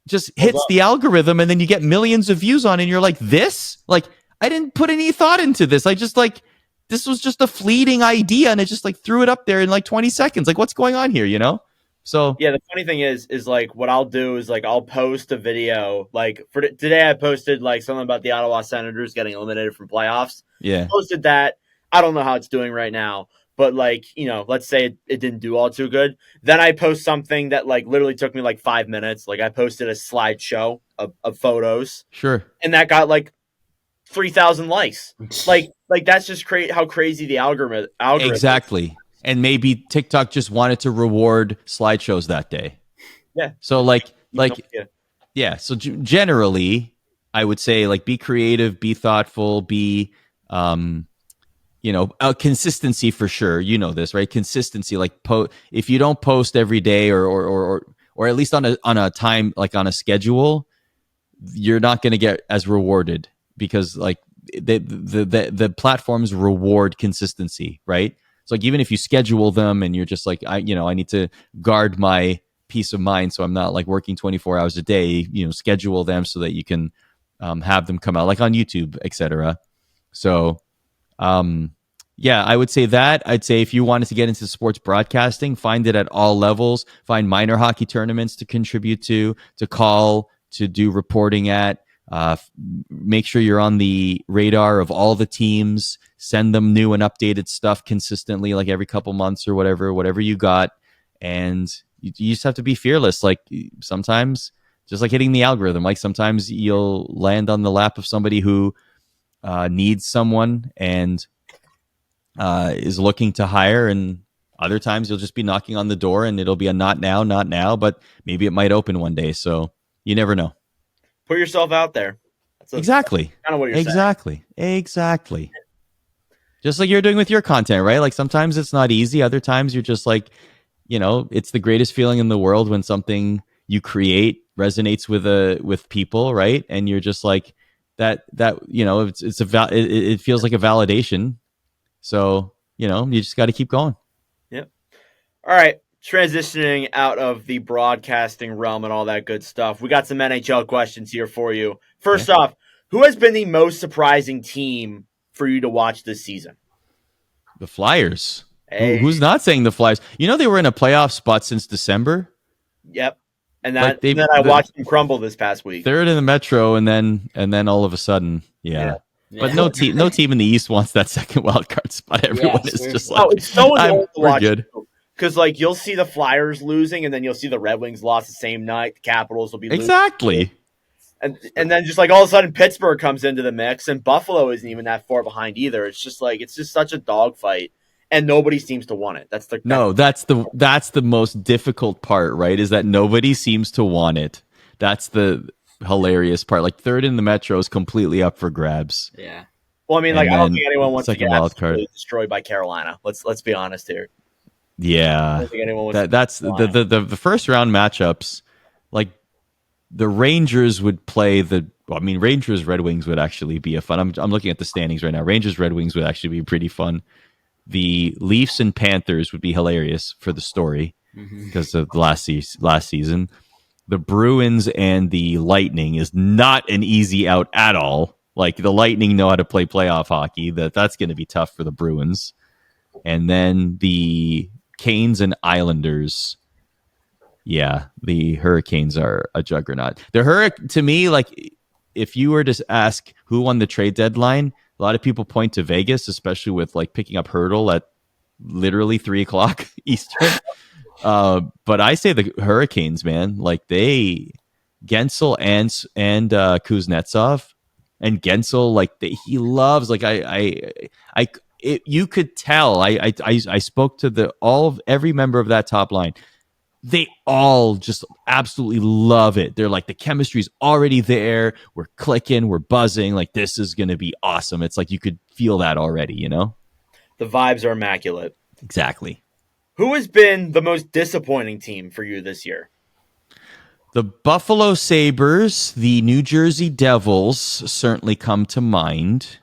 just hits the algorithm and then you get millions of views on it and you're like, this? Like I didn't put any thought into this. I just like, this was just a fleeting idea and it just like threw it up there in like 20 seconds. Like what's going on here, you know? So yeah, the funny thing is like what I'll do is like I'll post a video. Like for today, I posted like something about the Ottawa Senators getting eliminated from playoffs. yeah, Posted that. I don't know how it's doing right now, but like, you know, let's say it didn't do all too good. Then I post something that like literally took me like 5 minutes. Like I posted a slideshow of photos, sure, and that got like 3,000 likes. Like that's just how crazy the algorithm. Exactly. And maybe TikTok just wanted to reward slideshows that day. Yeah. So yeah. So generally, I would say like be creative, be thoughtful, be you know, consistency for sure. You know this, right? Consistency. Like if you don't post every day or at least on a time, like on a schedule, you're not going to get as rewarded because like the platforms reward consistency, right? So like even if you schedule them and you're just like, I need to guard my peace of mind, so I'm not like working 24 hours a day, you know, schedule them so that you can have them come out like on YouTube, etc. So Yeah, I would say that. I'd say if you wanted to get into sports broadcasting, find it at all levels. Find minor hockey tournaments to contribute to call, to do reporting at. Make sure you're on the radar of all the teams. Send them new and updated stuff consistently, like every couple months or whatever you got. And you just have to be fearless. Like sometimes, just like hitting the algorithm, like sometimes you'll land on the lap of somebody who needs someone and is looking to hire, and other times you'll just be knocking on the door and it'll be a not now, but maybe it might open one day. So you never know. Put yourself out there. Exactly. Kind of what you're saying. Exactly. Just like you're doing with your content, right? Like sometimes it's not easy. Other times you're just like, it's the greatest feeling in the world when something you create resonates with people, right? And you're just like that it feels like a validation. So, you just got to keep going. Yep. All right. Transitioning out of the broadcasting realm and all that good stuff, we got some NHL questions here for you. First off, who has been the most surprising team for you to watch this season? The Flyers. Hey. Who's not saying the Flyers? They were in a playoff spot since December. Yep. And then I watched them crumble this past week. Third in the Metro, and then all of a sudden, yeah. But no team in the East wants that second wild card spot. Everyone is just like, it's so annoying to watch. Good. Because you'll see the Flyers losing, and then you'll see the Red Wings lost the same night. The Capitals will be losing. Exactly. And then just all of a sudden Pittsburgh comes into the mix, and Buffalo isn't even that far behind either. It's just such a dogfight, and nobody seems to want it. That's the most difficult part, right? Is that nobody seems to want it. That's the hilarious part. Like third in the Metro is completely up for grabs. Yeah. Well, I mean, I don't think anyone wants to get absolutely destroyed by Carolina. Let's be honest here. Yeah. I don't think anyone wants that's the first round matchups. Like the Rangers would play Rangers Red Wings would actually be a fun. I'm looking at the standings right now. Rangers Red Wings would actually be pretty fun. The Leafs and Panthers would be hilarious for the story because of the last season. The Bruins and the Lightning is not an easy out at all. Like the Lightning know how to play playoff hockey. That's going to be tough for the Bruins. And then the Canes and Islanders. Yeah, the Hurricanes are a juggernaut. To me, like if you were to ask who won the trade deadline, a lot of people point to Vegas, especially with picking up Hurdle at literally 3:00 Eastern. But I say the Hurricanes, man. Like Gensel and Kuznetsov, and Gensel, he loves you could tell. I spoke to every member of that top line. They all just absolutely love it. They're like, the chemistry's already there. We're clicking. We're buzzing. Like, this is going to be awesome. It's like you could feel that already, The vibes are immaculate. Exactly. Who has been the most disappointing team for you this year? The Buffalo Sabres, the New Jersey Devils certainly come to mind.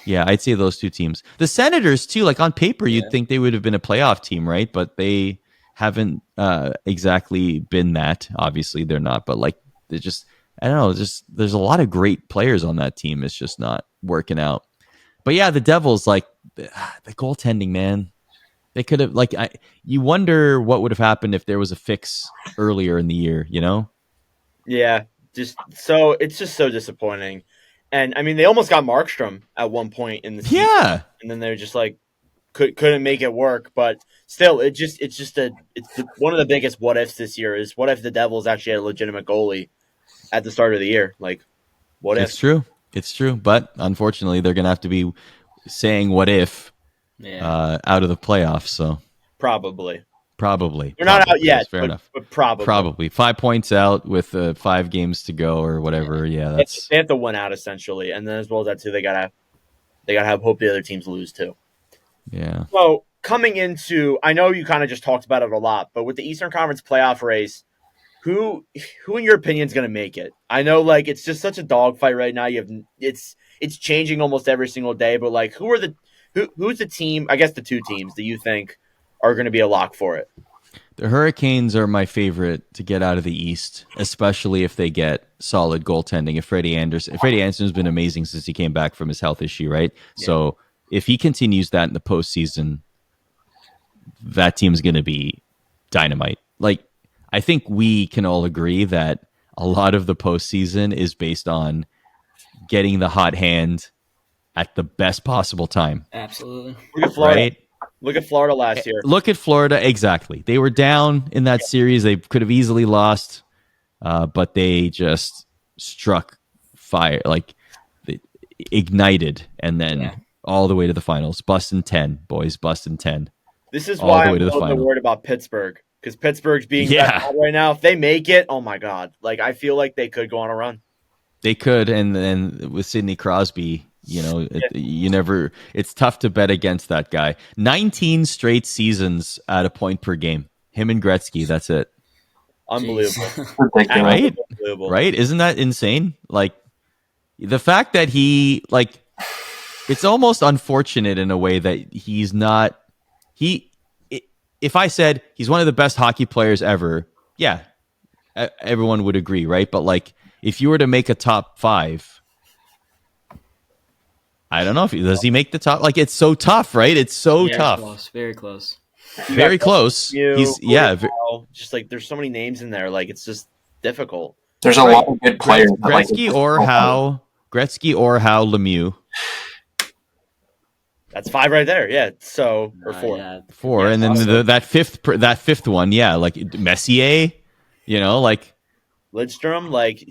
Yeah, I'd say those two teams. The Senators, too, on paper, you'd think they would have been a playoff team, right? But they haven't exactly been that. Obviously, they're not. But, they're just, I don't know, there's a lot of great players on that team. It's just not working out. But, yeah, the Devils, the goaltending, man. They could have, you wonder what would have happened if there was a fix earlier in the year, Yeah, it's just so disappointing. And I mean, they almost got Markstrom at one point in the season. Yeah, and then they're just couldn't make it work. But still, it's one of the biggest what ifs this year is what if the Devils actually had a legitimate goalie at the start of the year? What if? It's true. But unfortunately, they're gonna have to be saying what if out of the playoffs. So probably. They're not out yet. Fair enough. But probably 5 points out with 5 games to go or whatever. Yeah, they have to win out essentially, and then as well as that too, they gotta have hope the other teams lose too. Yeah. So coming into, I know you kind of just talked about it a lot, but with the Eastern Conference playoff race, who in your opinion is going to make it? I know it's just such a dogfight right now. It's changing almost every single day, but who's the team? I guess the two teams that you think are going to be a lock for it. The Hurricanes are my favorite to get out of the East, especially if they get solid goaltending. If Freddie Anderson's been amazing since he came back from his health issue, right? Yeah. So if he continues that in the postseason, that team's going to be dynamite. Like, I think we can all agree that a lot of the postseason is based on getting the hot hand at the best possible time. Absolutely. Look at Florida. Right? Look at Florida last year. Look at Florida. Exactly. They were down in that series. They could have easily lost, but they just struck fire, like ignited, and then all the way to the finals. Busting 10, boys. Busting 10. This is why I'm a little bit worried about Pittsburgh, because Pittsburgh's being bad right now. If they make it, oh my God. Like, I feel like they could go on a run. They could, and then with Sidney Crosby, it's tough to bet against that guy. 19 straight seasons at a point per game. Him and Gretzky, that's it. Unbelievable. Right? Unbelievable. Right? Isn't that insane? Like, the fact that it's almost unfortunate in a way that he's not, if I said he's one of the best hockey players ever, yeah, everyone would agree, right? But like, if you were to make a top 5, I don't know does he make the top. Like, it's so tough, right? It's so tough. Close, very close. Very close. He's just like there's so many names in there. Like, it's just difficult. There's a lot of good players. Gretzky or Howe Lemieux. That's 5 right there. Yeah. So or 4. Yeah. 4, and then awesome. that fifth one, yeah, like Messier. Like Lidstrom, like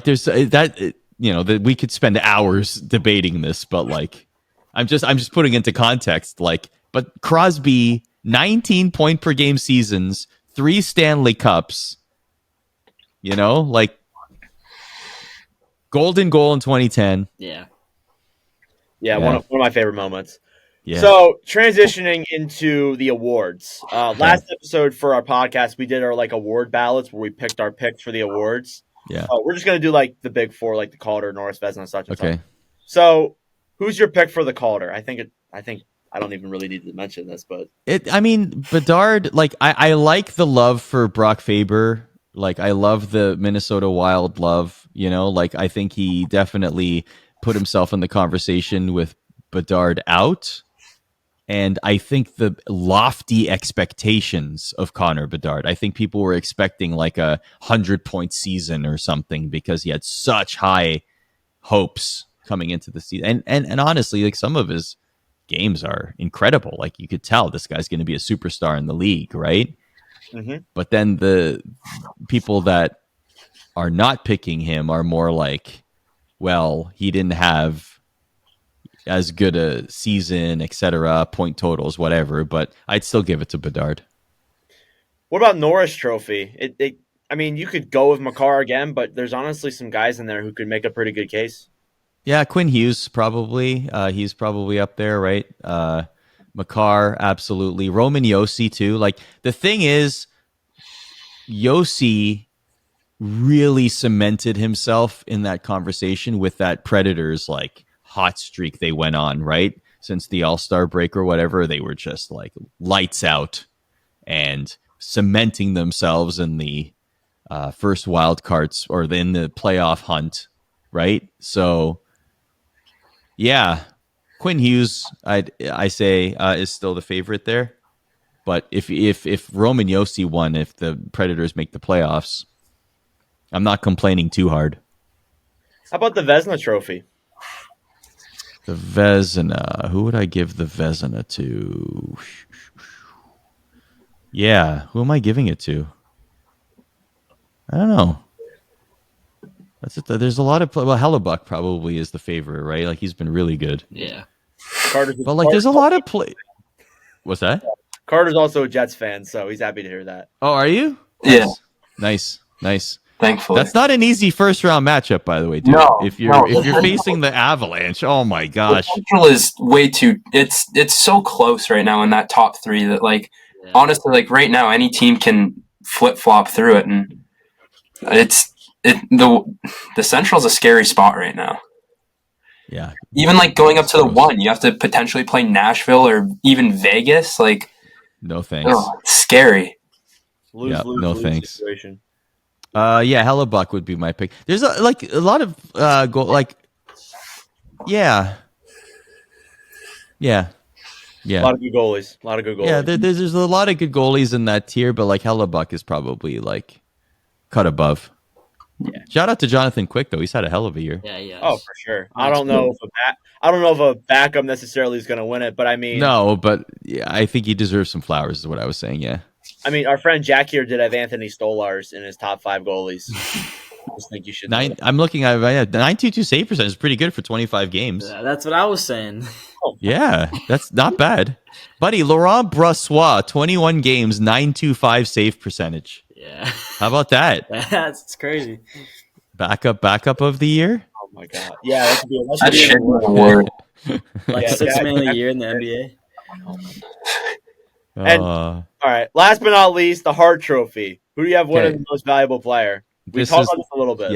there's that. That we could spend hours debating this, but like, I'm just putting into context. Like, but Crosby, 19 point per game seasons, 3 Stanley Cups. Like, golden goal in 2010. Yeah. One of my favorite moments. Yeah. So, transitioning into the awards. Last episode for our podcast, we did our award ballots where we picked our picks for the awards. Yeah. We're just going to do the big 4, like the Calder, Norris, Vezina, such and such. Okay. So, who's your pick for the Calder? I think I don't even really need to mention this, but Bedard, I like the love for Brock Faber. Like, I love the Minnesota Wild love, I think he definitely put himself in the conversation with Bedard out. And I think the lofty expectations of Connor Bedard, I think people were expecting like a 100-point season or something because he had such high hopes coming into the season. And honestly, like, some of his games are incredible. Like, you could tell this guy's going to be a superstar in the league, right? Mm-hmm. But then the people that are not picking him are more like, well, he didn't have as good a season, etc., point totals, whatever, but I'd still give it to Bedard. What about Norris Trophy? You could go with Makar again, but there's honestly some guys in there who could make a pretty good case. Yeah, Quinn Hughes probably. He's probably up there, right? Makar, absolutely. Roman Josi too. Like, the thing is, Josi really cemented himself in that conversation with that Predators hot streak they went on, right? Since the All-Star break or whatever, they were just lights out and cementing themselves in the first wild cards or in the playoff hunt, right? So, yeah, Quinn Hughes, I say is still the favorite there. But if Roman Josi won, if the Predators make the playoffs, I'm not complaining too hard. How about the Vezina Trophy? The Vezina. Who would I give the Vezina to? Yeah, who am I giving it to? I don't know. That's it. There's a lot of Hellebuck probably is the favorite, right? Like, he's been really good. Yeah. But there's a lot of play. What's that? Carter's also a Jets fan, so he's happy to hear that. Oh, are you? Yeah. Nice. Thankfully. That's not an easy first round matchup, by the way, dude. No, if you're facing the Avalanche, oh my gosh. The Central is way too it's so close right now in that top 3 that honestly, right now any team can flip flop through it, and the Central's a scary spot right now. Yeah. Even going up to the 1, you have to potentially play Nashville or even Vegas. No thanks. It's scary. Yeah, no thanks. Situation. Yeah, Hellebuck would be my pick. There's a lot of goal. Like, yeah. A lot of good goalies. Yeah, there's a lot of good goalies in that tier, but like Hellebuck is probably like cut above. Yeah. Shout out to Jonathan Quick though; he's had a hell of a year. Yeah. Oh, for sure. I don't know if a backup necessarily is going to win it, but I mean, No, but yeah, I think he deserves some flowers. Is what I was saying. Yeah. I mean, our friend Jack here did have Anthony Stolars in his top 5 goalies. I just think you should. I'm looking at 922 save percent is pretty good for 25 games. Yeah, that's what I was saying. Yeah, that's not bad, buddy. Laurent Brossois, 21 games, 925 save percentage. Yeah. How about that? That's crazy. Backup of the year. Oh my god! Yeah, that That should should be be a word. Like Yeah, 6 Jack- man of the year in the NBA. And- all right. Last but not least, the Hart Trophy. Who do you have winning Okay. the most valuable player? We This talked is- about this a little bit.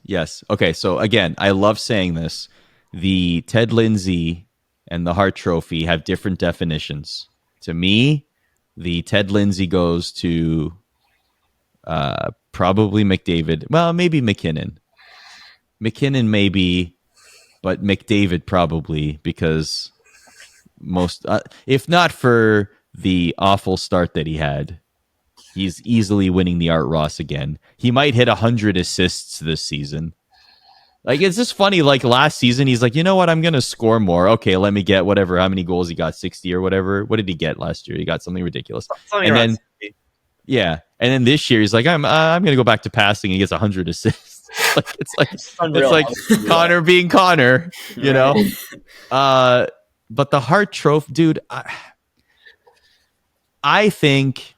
Yes. Okay, so again, I love saying this. The Ted Lindsay and the Hart Trophy have different definitions. To me, the Ted Lindsay goes to probably McDavid. Well, maybe McKinnon. McKinnon maybe, but McDavid probably because most, if not for the awful start that he had, he's easily winning the Art Ross again. He might hit 100 assists this season. Like, it's just funny. Like, last season, he's like, you know what? I'm going to score more. Okay, let me get whatever. How many goals he got? 60 or whatever. What did he get last year? He got something ridiculous. Something And around then- 60. Yeah. And then this year, he's like, I'm going to go back to passing. He gets 100 assists. It's unreal. like Connor being Connor, you know? But the Hart Trophy, dude, I think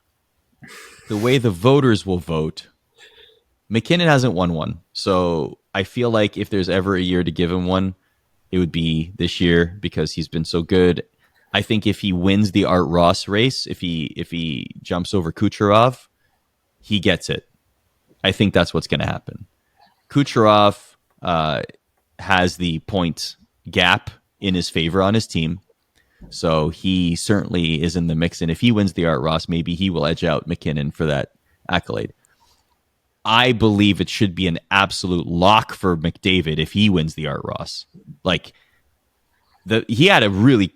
the way the voters will vote, McKinnon hasn't won one. So I feel like if there's ever a year to give him one, it would be this year because he's been so good. I think if he wins the Art Ross race, if he jumps over Kucherov, he gets it. I think that's what's going to happen. Kucherov has the point gap in his favor on his team. So he certainly is in the mix. And if he wins the Art Ross, maybe he will edge out McKinnon for that accolade. I believe it should be an absolute lock for McDavid if he wins the Art Ross. Like, he had a really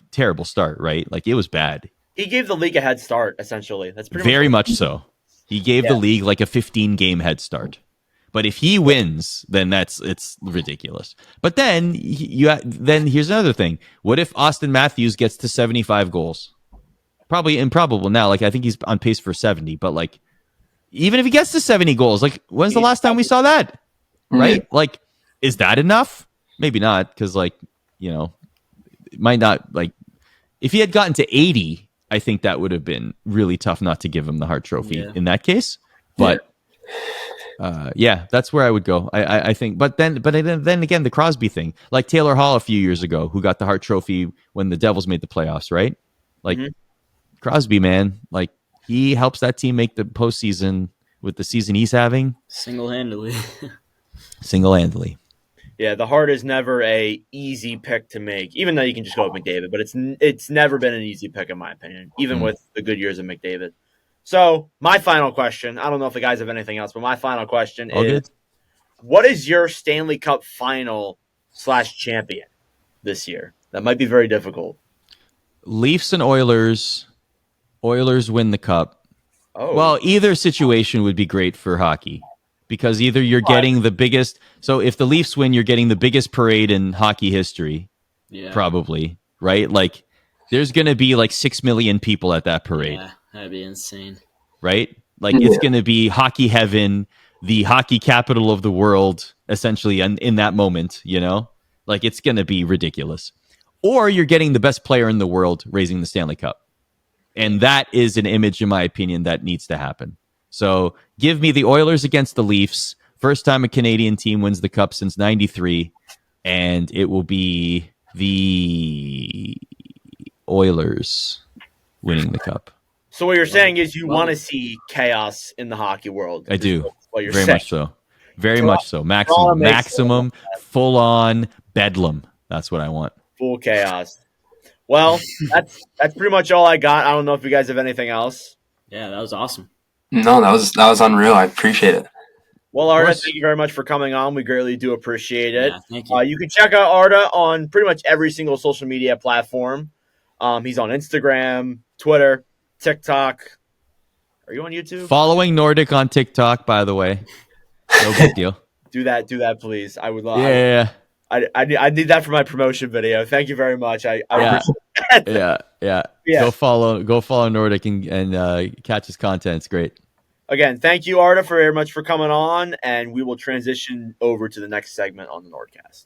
terrible start, right? Like, it was bad. He gave the league a head start, essentially. That's pretty Very much so. He gave the league like a 15-game head start. But if he wins, then it's ridiculous. But then then here's another thing. What if Austin Matthews gets to 75 goals? Probably improbable now. Like, I think he's on pace for 70. But like, even if he gets to 70 goals, like, when's the last time we saw that? Right? Like, is that enough? Maybe not, because like, you know, it might not, like, if he had gotten to 80, I think that would have been really tough not to give him the Hart Trophy in that case. But that's where I would go. I think, but then again, the Crosby thing, like Taylor Hall a few years ago, who got the Hart Trophy when the Devils made the playoffs, right? Like Crosby, man, like he helps that team make the postseason with the season he's having Single-handedly. Yeah, the Hart is never a easy pick to make, even though you can just go with McDavid. But it's never been an easy pick, in my opinion, even with the good years of McDavid. So my final question, I don't know if the guys have anything else, but my final question is, what is your Stanley Cup final / champion this year? That might be very difficult. Leafs and Oilers. Oilers win the cup. Oh, Well, either situation would be great for hockey because either you're getting the biggest. So if the Leafs win, you're getting the biggest parade in hockey history, probably, right? Like, there's going to be like 6 million people at that parade. Yeah, that'd be insane. Right? Like, it's going to be hockey heaven, the hockey capital of the world, essentially, in that moment, you know? Like, it's going to be ridiculous. Or you're getting the best player in the world raising the Stanley Cup. And that is an image, in my opinion, that needs to happen. So give me the Oilers against the Leafs. First time a Canadian team wins the cup since 93. And it will be the Oilers winning the cup. so what you're saying is you want to see chaos in the hockey world? I do. What you're Very saying. much so. Very much so. Maximum full-on bedlam. That's what I want. Full chaos. Well, that's pretty much all I got. I don't know if you guys have anything else. Yeah, that was awesome. No, that was unreal. I appreciate it. Well, Arda, thank you very much for coming on. We greatly do appreciate it. Yeah, thank you. You can check out Arda on pretty much every single social media platform. He's on Instagram, Twitter, TikTok. Are you on YouTube? Following Nordic on TikTok, by the way. No big deal. Do that, please. I would love. Yeah. I need that for my promotion video. Thank you very much. I appreciate it. Yeah. Yeah. Go follow Nordic and catch his content. It's great. Again, thank you, Arda, very much for coming on, and we will transition over to the next segment on the NordCast.